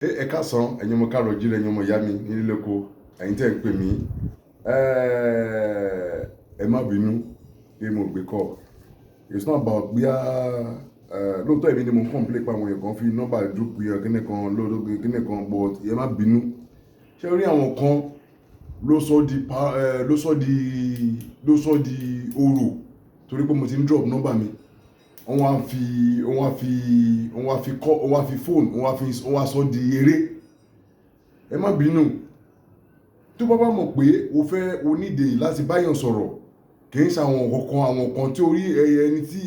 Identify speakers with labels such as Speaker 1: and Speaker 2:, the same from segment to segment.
Speaker 1: Ẹ káàsán ẹ̀yin ọmọ káàárọ̀ oòjíire ẹ̀yin ọmọ ìyá mi nílé lóko ẹ̀yin tẹ́ ń pè mí ẹ má bínú pé mo gbé call. It's not about bóyá lóòótọ́ èmi ni mo ń complain pa àwọn èèyàn kan fi nọ́mbà dúpọ̀ yẹn kíní kan lóòótọ́ kíní kan but ẹ má bínú. Ṣé rí àwọn kan ló sọ di orò torí pé mo ti ń drop nọ́mbà mi wọ́n wá fi fóònù wọ́n wá sọ di eré. Ẹ má bínú tó bá mọ̀ pé o nídìí láti báyàn sọ̀rọ̀ kì í ṣe àwọn kan tí orí ẹni tí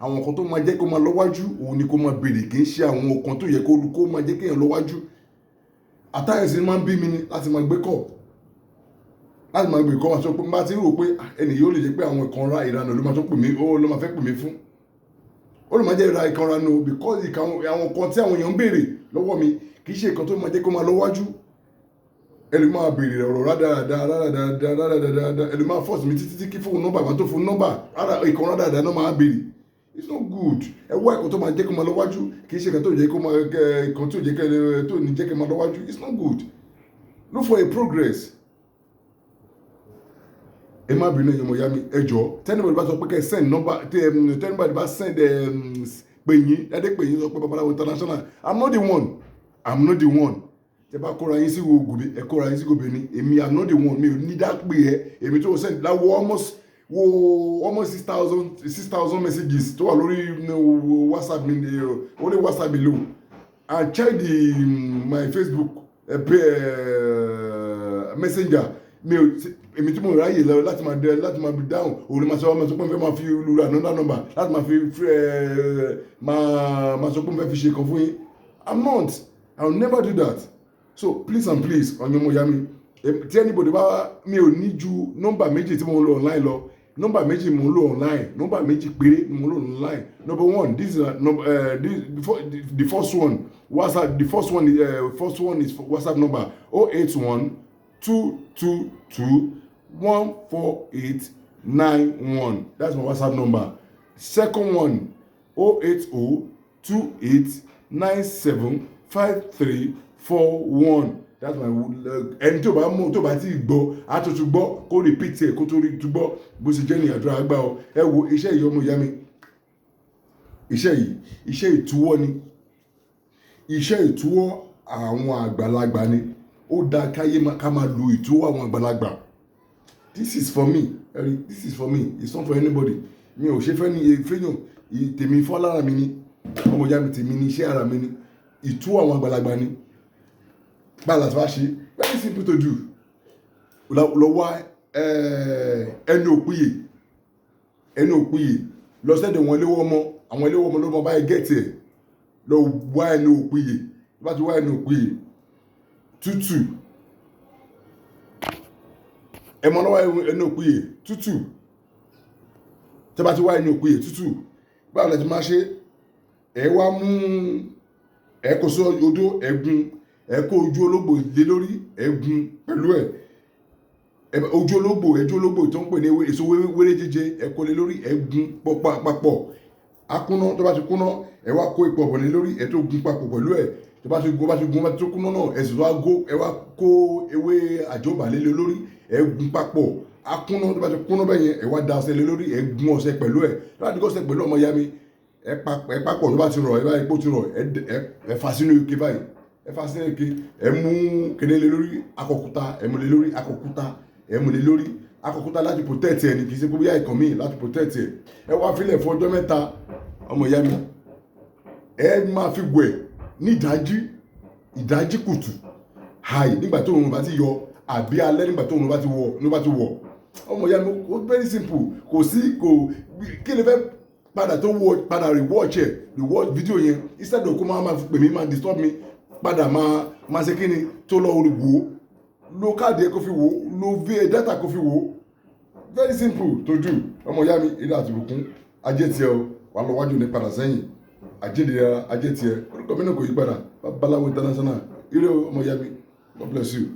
Speaker 1: àwọn kan tó máa jẹ́ kó máa lọ́wájú òun ni kó máa béèrè kì í ṣe àwọn kan tó yẹ kó máa jẹ́ kéèyàn lọ́wájú. Àtàyèsí máa ń bí mi ni láti máa gbé kọ̀ wá sọ pé bá ti rò pé ẹnì yóò lè jẹ́ pé àwọn ìkanra ìranà ló máa tó pè mí ló máa fẹ́ pè mí fún ó lè máa jẹ́ ìra ìkanra no because àwọn kan tí àwọn èèyàn ń béèrè lọ́wọ́ mi kì í ṣe nǹkan tó máa jẹ́ kó máa lọ́wájú. Ẹlò máa béèrè ọ̀rọ̀ rádaràdà ẹlò máa force mi títí kí fóònù nọ́mbà máa tó fún nọ́mbà ìkan rádaràdà náà máa béèrè. It's not good. Ẹ wá ẹ̀kọ́ tó máa jẹ́ kó máa lọ́wájú kì í ṣe nǹkan tó jẹ́ kó máa nǹkan tó ní jẹ́ kó máa lọ́wájú. It's not good. Look for a progress. Ẹ má bínú ẹ̀yin ọmọ ìyá mi ẹ jọ̀ọ́ tẹ́nibọ̀dì bá sọ pé kẹ́ ẹ send nọ́mbà tẹ́nibọ̀dì bá send pè yín sọ pé Babaláwo International I'm not the one. Tẹ́ bá kóra yín sí gòbè ẹ kóra yín sí gòbè ni èmi I'm not the one mi ò ní dá pé ẹ èmi tó send láwọ almost 6,000 messages tó wà lórí WhatsApp mi only WhatsApp below and check my Facebook messenger èmi tí mo ráyè lọ láti máa bí dáhùn òun máa sọ pé fẹ́ máa fi lura another number láti máa fi máa sọ pé fẹ́ fi ṣe kan fún yín. I will never do that. So please and please ọ̀yàn ọmọ ìyá mi tí anybody bá mi ò ní ju nọ́mbà méjì tí mo ń lò online lọ nọ́mbà méjì mo ń lò online nọ́mbà méjì péré mo ń lò online. Number one this is the first one WhatsApp the first one is WhatsApp number 081-222-14891. That's my WhatsApp number. Second one 08028975341. That's my ẹni tó bá ti gbọ́ àtúntò gbọ́ kó repeat ẹ̀ kó tó rí tó gbọ́ bó ṣe jẹ́ ní àdúrà àgbà ọ ẹ wo iṣẹ́ yìí ọmọ ìyá mi iṣẹ́ ìtúwọ́ ni iṣẹ́ ìtúwọ́ àwọn àgbàlagbà ni ó dáa káyé ká máa lo ìtúwọ́ àwọn àgbàlagbà. This is for me it's not for anybody. Mi ò ṣe fẹ́ ní fẹ́yàn tèmi fọ́ lára mi ni ọmọ ìyá mi tèmi ní iṣẹ́ ara mi ni ìtúwọ́ àwọn àgbàlagbà ni. Báwo la ti wá ṣe very simple to do lọ wá ẹni òpìyè lọ sẹ́dẹ̀ wọn léwọ́ ọmọ ló mọ báyìí gẹ̀ẹ́tì ẹ̀ lọ wá ẹni òpìyè bá ti wá ẹni òpìyè tútù ẹ mọ lọ́wọ́ ẹni òpìyè tútù tẹ́ bá ti wá ẹni òpìyè tútù báwo la ti máa ṣe ẹ wá mú ẹ kó sọ odó ẹ̀gún ẹ kó ojú ológbò lé lórí ẹ̀gún pẹ̀lú ojú ológbò tó ń pè ní èso wéré jẹjẹ ẹ kó lé lórí ẹ̀gún papọ̀ akúná tó bá ti kúná ẹ wá kó ipò ọ̀bọ̀n lé lórí ẹ tó gun papọ̀ pẹ̀lú ẹ tó bá ti tó kúná náà ẹ sì wá ẹ wá kó ewé àjọbà lé lórí ẹ̀gún papọ̀ akúná tó bá ti kúná bẹ́yẹn ẹ wá da ọṣẹ lé lórí ẹ̀gún ọṣẹ pẹ̀lú ẹ tó bá ti gọ́ṣẹ pẹ̀lú ọmọ ìyá mi ẹ papọ̀ tó bá ti rọ̀ ẹ bá ipò ti rọ̀ ẹ fà sínú ike báyìí ẹ fà sínú ike ẹ mú kéde lé lórí akọkúta ẹ mú lé lórí akọkúta ẹ mú lé lórí akọkúta láti protect ẹ ní kì í ṣe pé bóyá ìkàn míì láti protect ẹ wá filẹ̀ fún ọjọ́ mẹ́ta ọmọ ìyá mi ẹ máa fi wẹ̀ ní ìdájí kùtù hàì nígbà tó òun bá ti yọ àbí alẹ́ nígbà tó òun bá ti wọ̀ ọmọ ìyá mi ó very simple kò kí lè fẹ́ padà rewatch video yẹn instead of kó máa pè mí máa disturb mi padà máa ṣe kí ni tó lọ wò lo káàdì ẹ kó fi wò lo data kó fi wò very simple to do ọmọ ìyá mi ilé àti ìbùkún ajé tiẹ̀ o wà lọ wájú ní padà sẹ́yìn ajé tiẹ̀ orúkọ mi náà kò yí padà Babaláwo International ire ọmọ ìyá mi God bless you.